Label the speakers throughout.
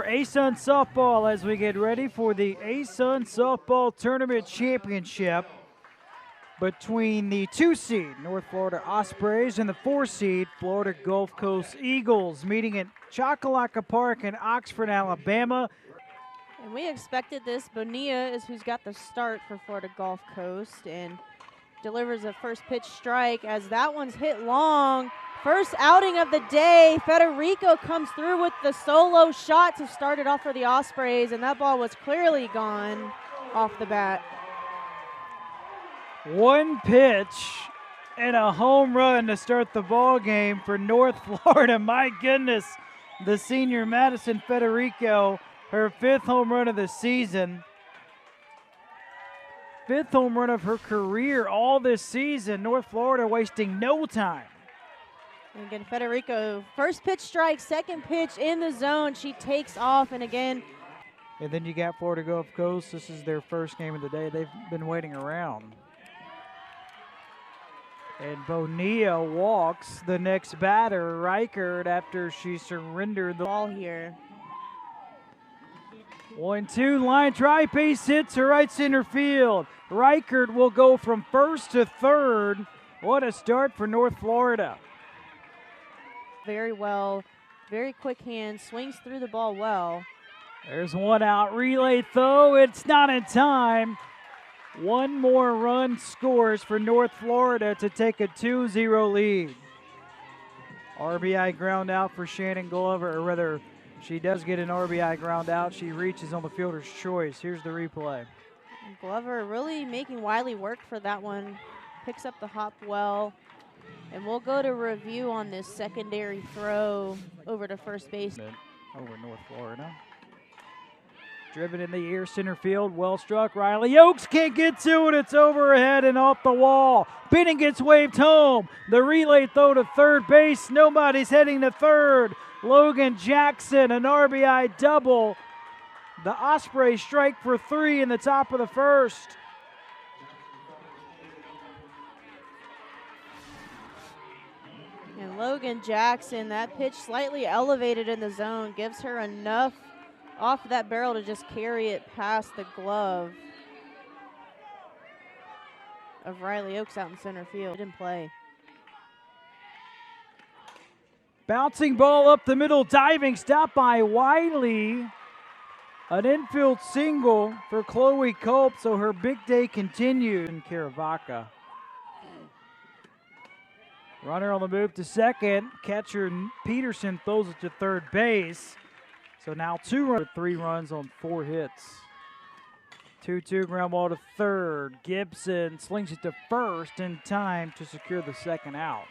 Speaker 1: for ASUN softball as we get ready for the ASUN softball tournament championship between the 2 seed North Florida Ospreys and the 4 seed Florida Gulf Coast Eagles, meeting at Chocolaca Park in Oxford, Alabama.
Speaker 2: And we expected this. Bonilla is who's got the start for Florida Gulf Coast and delivers a first pitch strike as that one's hit long. First outing of the day. Federico comes through with the solo shot to start it off for the Ospreys, and that ball was clearly gone off the bat.
Speaker 1: One pitch and a home run to start the ball game for North Florida. My goodness, the senior Madison Federico, her 5th home run of the season. 5th home run of her career all this season. North Florida wasting no time.
Speaker 2: And again, Federico, first pitch strike, second pitch in the zone. She takes off, and again.
Speaker 1: And then you got Florida Gulf Coast. This is their first game of the day. They've been waiting around. And Bonilla walks the next batter, Reichert, after she surrendered the
Speaker 2: ball here.
Speaker 1: 1-2 line drive, base hit to right center field. Reichert will go from first to third. What a start for North Florida.
Speaker 2: Very well, very quick hand, swings through the ball well.
Speaker 1: There's one out, relay throw, it's not in time. One more run scores for North Florida to take a 2-0 lead. RBI ground out for Shannon Glover, or rather, she does get an RBI ground out. She reaches on the fielder's choice. Here's the replay.
Speaker 2: Glover really making Wiley work for that one. Picks up the hop well. And we'll go to review on this secondary throw over to first base.
Speaker 1: Over North Florida. Driven in the air, center field, well struck. Riley Oakes can't get to it. It's overhead and off the wall. Benning gets waved home. The relay throw to third base. Nobody's heading to third. Logan Jackson, an RBI double. The Ospreys strike for 3 in the top of the first.
Speaker 2: And Logan Jackson, that pitch slightly elevated in the zone, gives her enough off that barrel to just carry it past the glove of Riley Oakes out in center field. Didn't play.
Speaker 1: Bouncing ball up the middle, diving stop by Wiley. An infield single for Chloe Culp, so her big day continues in Caravaca. Runner on the move to second. Catcher Peterson throws it to third base. So now 3 runs on 4 hits. 2-2 ground ball to third. Gibson slings it to first in time to secure the second out.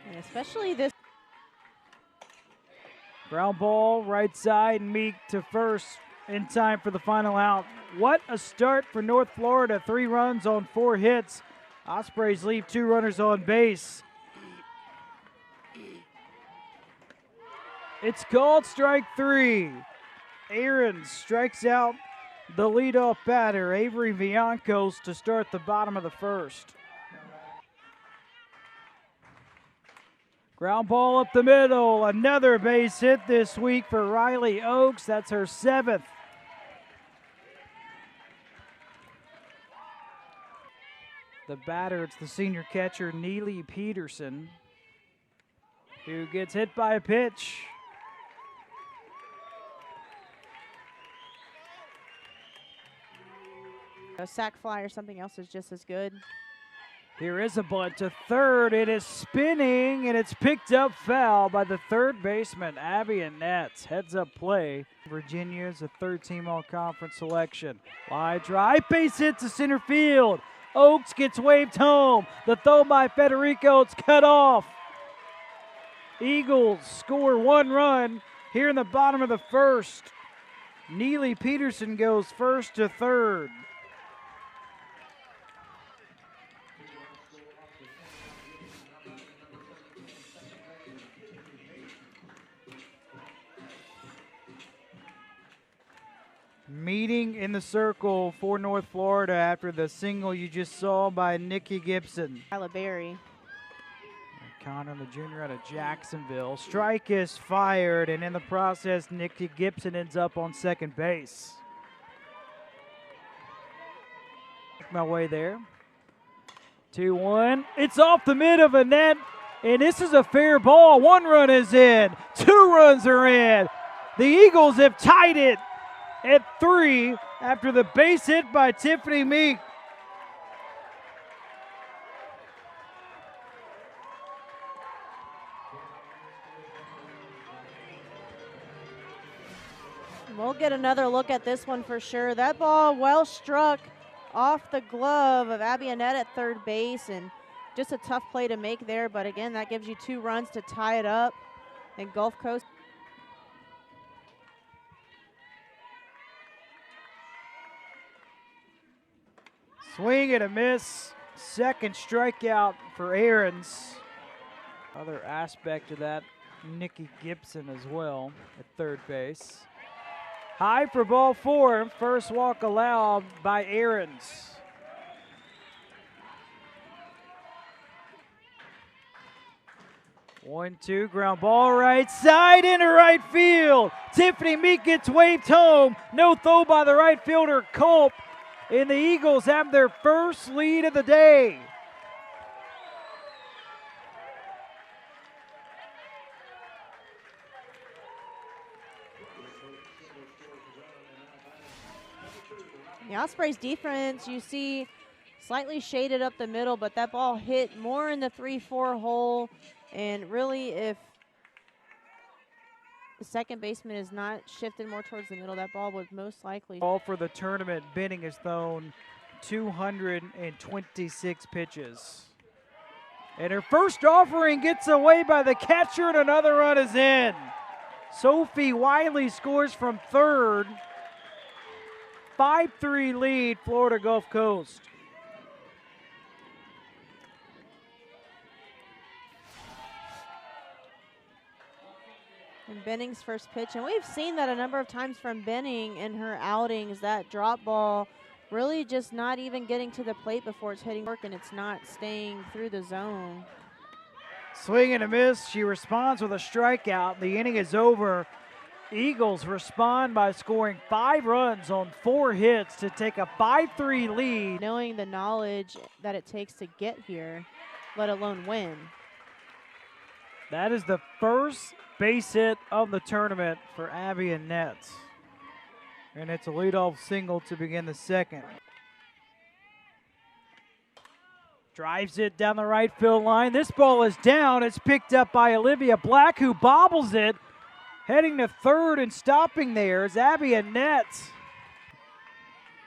Speaker 2: And especially this.
Speaker 1: Ground ball right side, Meek to first in time for the final out. What a start for North Florida. 3 runs on 4 hits. Ospreys leave 2 runners on base. It's called strike 3. Aaron strikes out the leadoff batter, Avery Villancos, to start the bottom of the first. Ground ball up the middle. Another base hit this week for Riley Oakes. That's her 7th. The batter, it's the senior catcher, Neely Peterson, who gets hit by a pitch.
Speaker 2: A sac fly or something else is just as good.
Speaker 1: Here is a bunt to third. It is spinning, and it's picked up foul by the third baseman, Abby Nets. Heads up play. Virginia is a 3rd-team all-conference selection. Line drive, base hit to center field. Oakes gets waved home. The throw by Federico, it's cut off. Eagles score 1 run here in the bottom of the first. Neely Peterson goes first to third. Meeting in the circle for North Florida after the single you just saw by Nikki Gibson.
Speaker 2: Berry.
Speaker 1: Connor, the junior out of Jacksonville. Strike is fired, and in the process, Nikki Gibson ends up on second base. Make my way there. 2-1. It's off the mid of a net, and this is a fair ball. 1 run is in. 2 runs are in. The Eagles have tied it at 3 after the base hit by Tiffany Meek.
Speaker 2: We'll get another look at this one for sure. That ball well struck off the glove of Abby Annette at third base, and just a tough play to make there. But again, that gives you 2 runs to tie it up. And Gulf Coast.
Speaker 1: Swing and a miss. Second strikeout for Aarons. Other aspect of that, Nikki Gibson as well at third base. High for ball 4. First walk allowed by Aarons. One, 2, ground ball right side into right field. Tiffany Meek gets waved home. No throw by the right fielder, Culp. And the Eagles have their first lead of the day.
Speaker 2: The Ospreys defense, you see, slightly shaded up the middle, but that ball hit more in the 3-4 hole. And really, if the second baseman is not shifted more towards the middle, that ball would most likely.
Speaker 1: All for the tournament, Benning has thrown 226 pitches. And her first offering gets away by the catcher, and another run is in. Sophie Wiley scores from third. 5-3 lead, Florida Gulf Coast.
Speaker 2: And Benning's first pitch, and we've seen that a number of times from Benning in her outings, that drop ball really just not even getting to the plate before it's hitting work, and it's not staying through the zone.
Speaker 1: Swing and a miss. She responds with a strikeout. The inning is over. Eagles respond by scoring 5 runs on 4 hits to take a 5-3 lead.
Speaker 2: Knowing the knowledge that it takes to get here, let alone win.
Speaker 1: That is the first base hit of the tournament for Abby Annette. And it's a leadoff single to begin the second. Drives it down the right field line. This ball is down. It's picked up by Olivia Black, who bobbles it. Heading to third and stopping there is Abby Annette.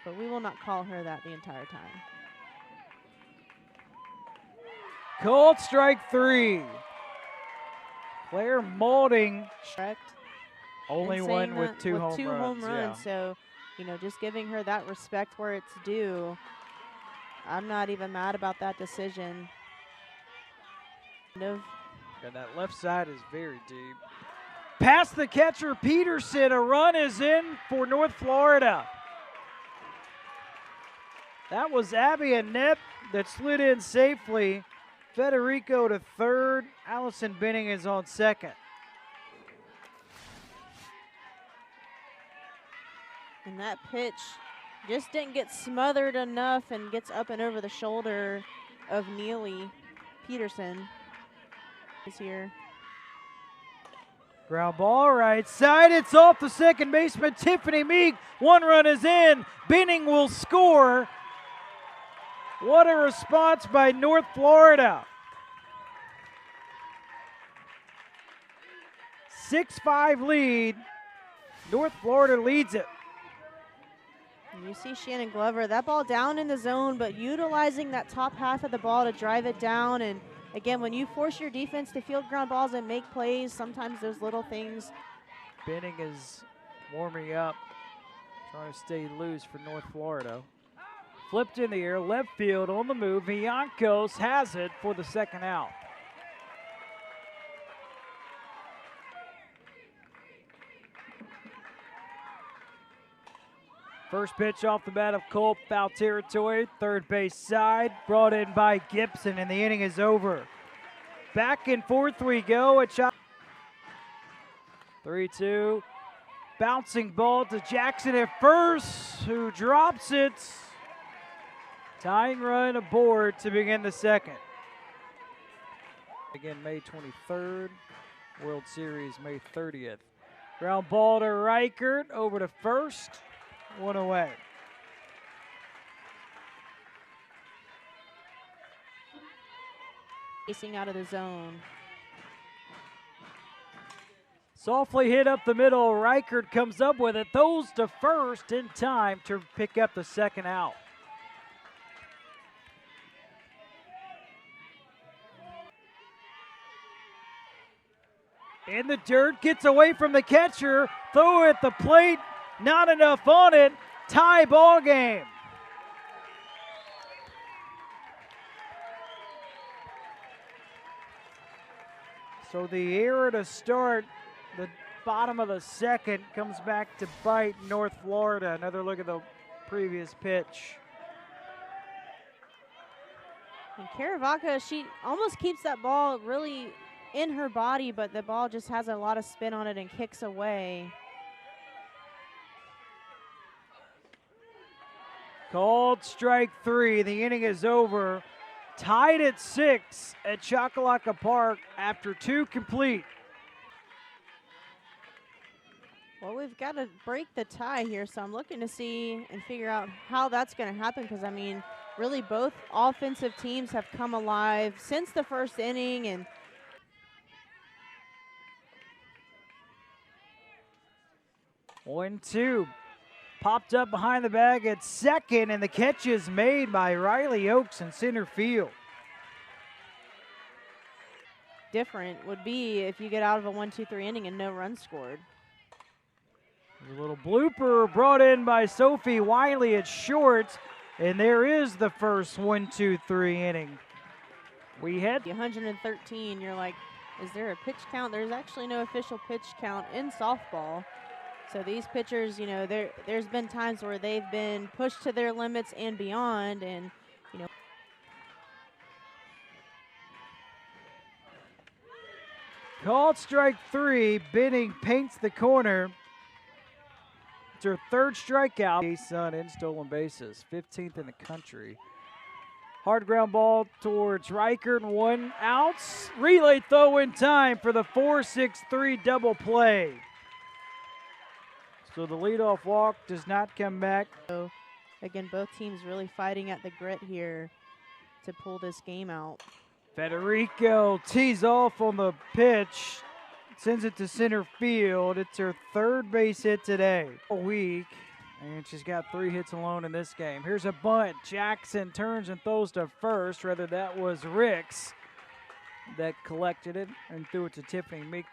Speaker 2: But we will not call her that the entire time.
Speaker 1: Called strike 3. Claire Maulding.
Speaker 2: Correct.
Speaker 1: Only one with 2 home runs. Yeah.
Speaker 2: So, you know, just giving her that respect where it's due. I'm not even mad about that decision. No.
Speaker 1: And that left side is very deep. Past the catcher, Peterson. A run is in for North Florida. That was Abby Annette that slid in safely. Federico to third. Allison Benning is on second.
Speaker 2: And that pitch just didn't get smothered enough and gets up and over the shoulder of Neely. Peterson is here.
Speaker 1: Ground ball right side. It's off the second baseman, Tiffany Meek. 1 run is in. Benning will score. What a response by North Florida. 6-5 lead. North Florida leads it.
Speaker 2: You see Shannon Glover, that ball down in the zone, but utilizing that top half of the ball to drive it down. And again, when you force your defense to field ground balls and make plays, sometimes those little things.
Speaker 1: Benning is warming up, trying to stay loose for North Florida. Flipped in the air, left field on the move. Villancos has it for the second out. First pitch off the bat of Culp, foul territory, third base side, brought in by Gibson, and the inning is over. Back and forth we go. A shot. 3-2. Bouncing ball to Jackson at first, who drops it. Tying run aboard to begin the second. Again, May 23rd. World Series, May 30th. Ground ball to Reichert, over to first. One away.
Speaker 2: Facing out of the zone.
Speaker 1: Softly hit up the middle. Reichert comes up with it. Throws to first in time to pick up the second out. In the dirt, gets away from the catcher. Throw at the plate. Not enough on it. Tie ball game. So the error to start the bottom of the second comes back to bite North Florida. Another look at the previous pitch.
Speaker 2: And Caravaca, she almost keeps that ball really in her body, but the ball just has a lot of spin on it and kicks away.
Speaker 1: Called strike three. The inning is over. Tied at 6 at Chocolaca Park after 2 complete.
Speaker 2: Well, we've got to break the tie here, so I'm looking to see and figure out how that's going to happen because, I mean, really both offensive teams have come alive since the first inning. And
Speaker 1: 1-2. Popped up behind the bag at second, and the catch is made by Riley Oakes in center field.
Speaker 2: Different would be if you get out of a 1-2-3 inning and no runs scored.
Speaker 1: A little blooper brought in by Sophie Wiley at short, and there is the first 1-2-3 inning. We had
Speaker 2: 113. You're like, is there a pitch count? There's actually no official pitch count in softball. So these pitchers, you know, there's been times where they've been pushed to their limits and beyond, and, you know.
Speaker 1: Called strike three. Binning paints the corner. It's her third strikeout. ASUN in stolen bases, 15th in the country. Hard ground ball towards Reichert, 1 out. Relay throw in time for the 4-6-3 double play. So the leadoff walk does not come back.
Speaker 2: So again, both teams really fighting at the grit here to pull this game out.
Speaker 1: Federico tees off on the pitch, sends it to center field. It's her third base hit today. A week, and she's got 3 hits alone in this game. Here's a bunt. Jackson turns and throws to first. Rather, that was Ricks that collected it and threw it to Tiffany Meek.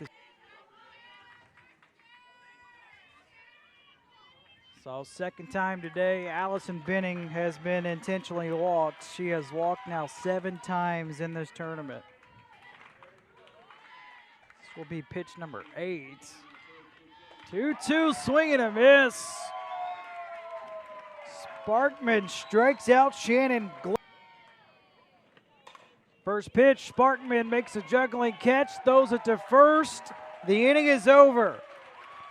Speaker 1: So second time today, Allison Binning has been intentionally walked. She has walked now 7 times in this tournament. This will be pitch number 8. 2-2, swing and a miss. Sparkman strikes out Shannon. First pitch, Sparkman makes a juggling catch, throws it to first. The inning is over.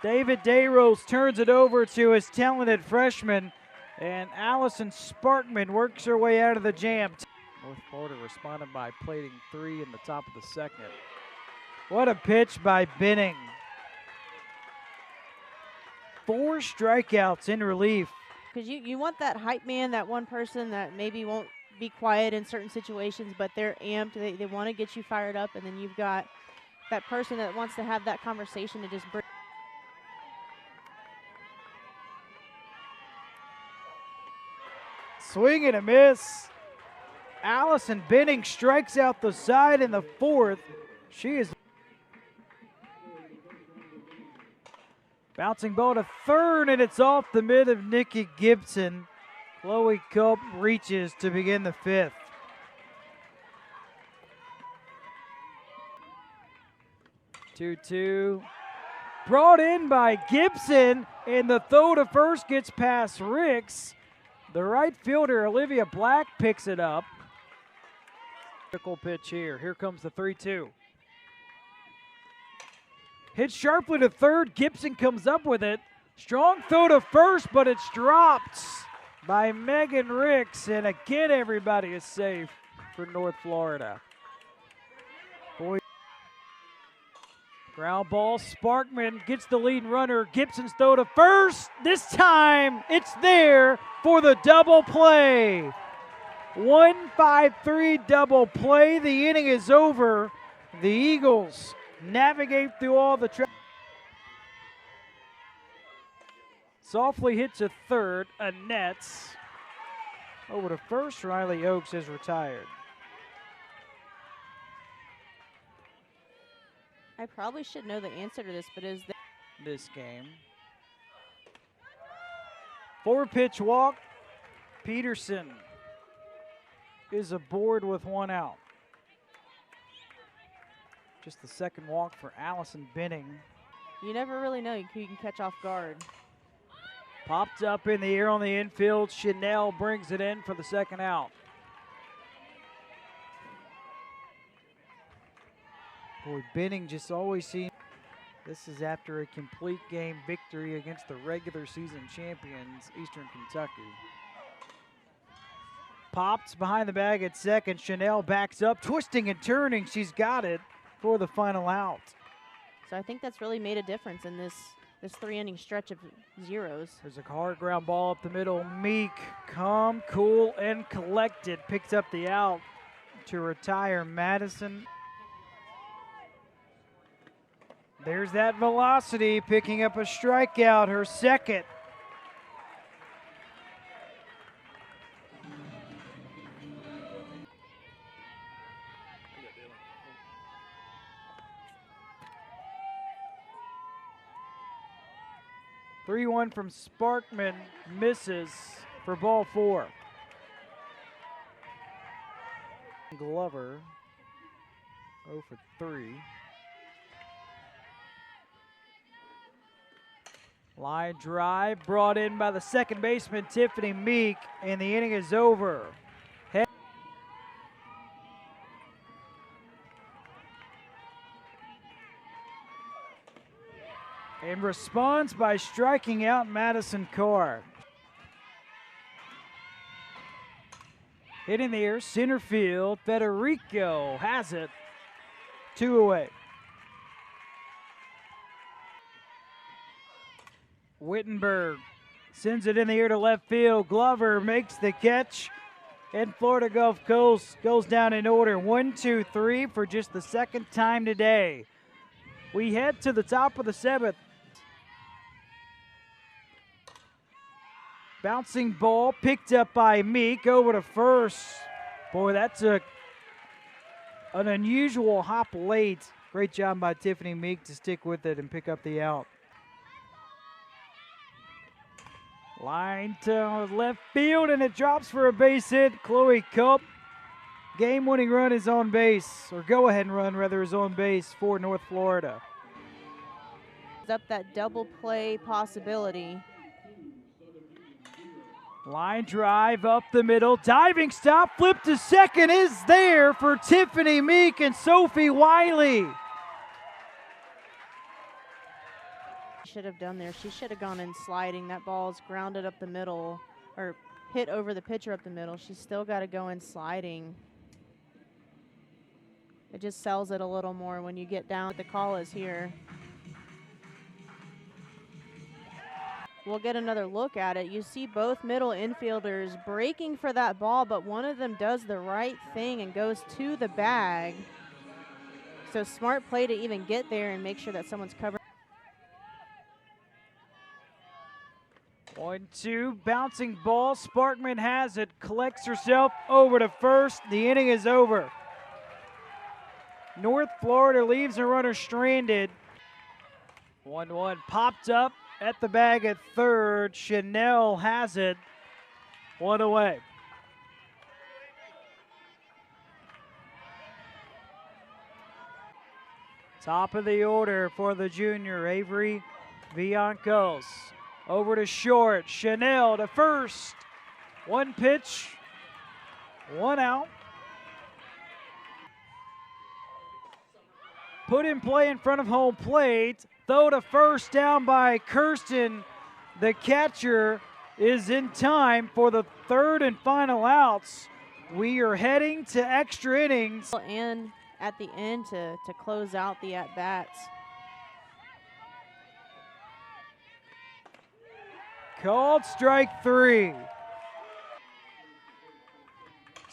Speaker 1: David Dayrose turns it over to his talented freshman, and Allison Sparkman works her way out of the jam. North Florida responded by plating 3 in the top of the second. What a pitch by Binning. 4 strikeouts in relief.
Speaker 2: Because you want that hype man, that one person that maybe won't be quiet in certain situations, but they're amped. They want to get you fired up, and then you've got that person that wants to have that conversation to just bring.
Speaker 1: Swing and a miss. Allison Binning strikes out the side in the 4th. She is bouncing ball to third, and it's off the mid of Nikki Gibson. Chloe Culp reaches to begin the 5th. Two. Brought in by Gibson, and the throw to first gets past Ricks. The right fielder, Olivia Black, picks it up. Critical pitch here. Here comes the 3-2. Hit sharply to third. Gibson comes up with it. Strong throw to first, but it's dropped by Megan Ricks. And again, everybody is safe for North Florida. Boy. Ground ball. Sparkman gets the lead runner. Gibson's throw to first. This time, it's there for the double play. 1-5-3 double play. The inning is over. The Eagles navigate through all the softly hits a third. A nets over to first. Riley Oakes is retired.
Speaker 2: I probably should know the answer to this, but is
Speaker 1: this game. 4-pitch walk. Peterson is aboard with 1 out. Just the second walk for Allison Binning.
Speaker 2: You never really know who you can catch off guard.
Speaker 1: Popped up in the air on the infield. Chanel brings it in for the second out. Boy, Binning just always seems. This is after a complete game victory against the regular season champions, Eastern Kentucky. Pops behind the bag at second. Chanel backs up, twisting and turning. She's got it for the final out.
Speaker 2: So I think that's really made a difference in this 3-inning stretch of zeros.
Speaker 1: There's a hard ground ball up the middle. Meek, calm, cool, and collected. Picks up the out to retire Madison. There's that velocity, picking up a strikeout, her second. (3-1) from Sparkman, misses for ball 4. Glover 0 for 3. Line drive brought in by the second baseman, Tiffany Meek, and the inning is over. In response by striking out Madison Carr. Hitting the air, center field, Federico has it. 2 away. Wittenberg sends it in the air to left field. Glover makes the catch, and Florida Gulf Coast goes down in order. 1, 2, 3 for just the second time today. We head to the top of the 7th. Bouncing ball picked up by Meek over to first. Boy, that's an unusual hop late. Great job by Tiffany Meek to stick with it and pick up the out. Line to left field, and it drops for a base hit. Chloe Cup, game-winning run is on base, or go-ahead run rather, is on base for North Florida.
Speaker 2: Up that double play possibility.
Speaker 1: Line drive up the middle, diving stop, flip to second is there for Tiffany Meek and Sophie Wiley.
Speaker 2: Should have done there. She should have gone in sliding. That ball's grounded up the middle, or hit over the pitcher up the middle. She's still got to go in sliding. It just sells it a little more when you get down. The call is here. We'll get another look at it. You see both middle infielders breaking for that ball, but one of them does the right thing and goes to the bag. So smart play to even get there and make sure that someone's covered.
Speaker 1: 1-2, bouncing ball. Sparkman has it, collects herself over to first. The inning is over. North Florida leaves a runner stranded. 1-1, popped up at the bag at third. Chanel has it. 1 away. Top of the order for the junior, Avery Villancos. Over to short, Chanel to first. 1 pitch, 1 out. put in play in front of home plate. Throw to first, down by Kirsten. The catcher is in time for the third and final outs. We are heading to extra innings.
Speaker 2: And at the end to close out the at-bats.
Speaker 1: Called strike 3.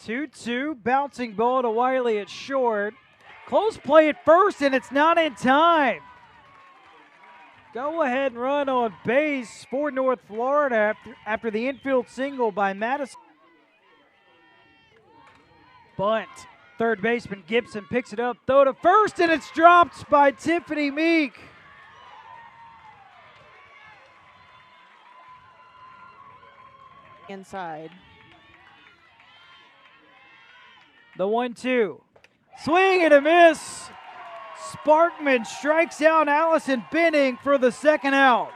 Speaker 1: 2-2, bouncing ball to Wiley at short. Close play at first, and it's not in time. Go ahead and run on base for North Florida after the infield single by Madison. Bunt. Third baseman Gibson picks it up. Throw to first, and it's dropped by Tiffany Meek.
Speaker 2: Inside.
Speaker 1: The 1-2. Swing and a miss. Sparkman strikes out Allison Benning for the second out.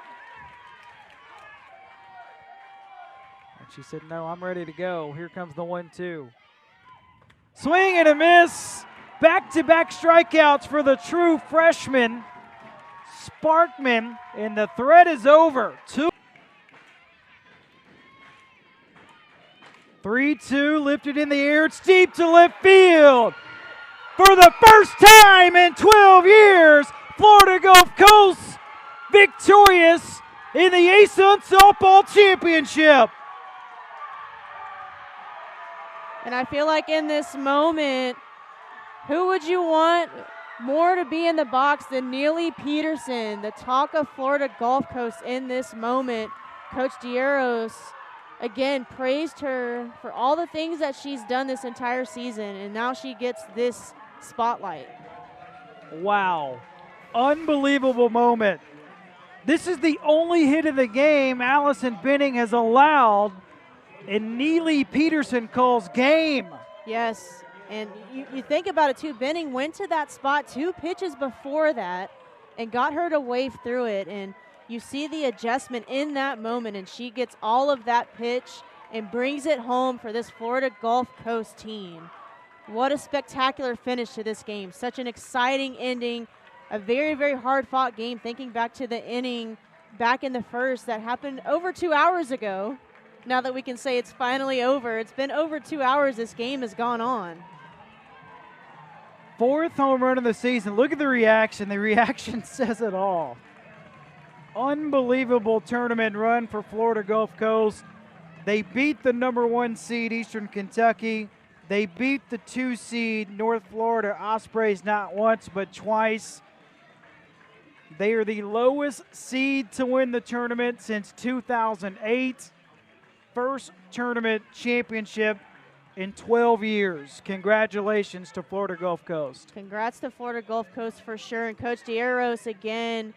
Speaker 1: And she said, no, I'm ready to go. Here comes the 1-2. Swing and a miss. Back-to-back strikeouts for the true freshman, Sparkman, and the threat is over. 3-2, lifted in the air. It's deep to left field. For the first time in 12 years, Florida Gulf Coast victorious in the ASUN Softball Championship.
Speaker 2: And I feel like in this moment, who would you want more to be in the box than Neely Peterson, the talk of Florida Gulf Coast in this moment? Coach Dieros, again, praised her for all the things that she's done this entire season, and now she gets this spotlight.
Speaker 1: Wow. Unbelievable moment. This is the only hit of the game Allison Benning has allowed, and Neely Peterson calls game.
Speaker 2: Yes, and you think about it too. Benning went to that spot 2 pitches before that and got her to wave through it, and you see the adjustment in that moment, and she gets all of that pitch and brings it home for this Florida Gulf Coast team. What a spectacular finish to this game. Such an exciting ending, a very, very hard-fought game, thinking back to the inning back in the first that happened over 2 hours ago. Now that we can say it's finally over, it's been over 2 hours this game has gone on.
Speaker 1: 4th home run of the season. Look at the reaction. The reaction says it all. Unbelievable tournament run for Florida Gulf Coast. They beat the #1 seed Eastern Kentucky. They beat the 2 seed North Florida Ospreys not once but twice. They are the lowest seed to win the tournament since 2008. First tournament championship in 12 years. Congratulations to Florida Gulf Coast.
Speaker 2: Congrats to Florida Gulf Coast for sure. And Coach Dieros, again,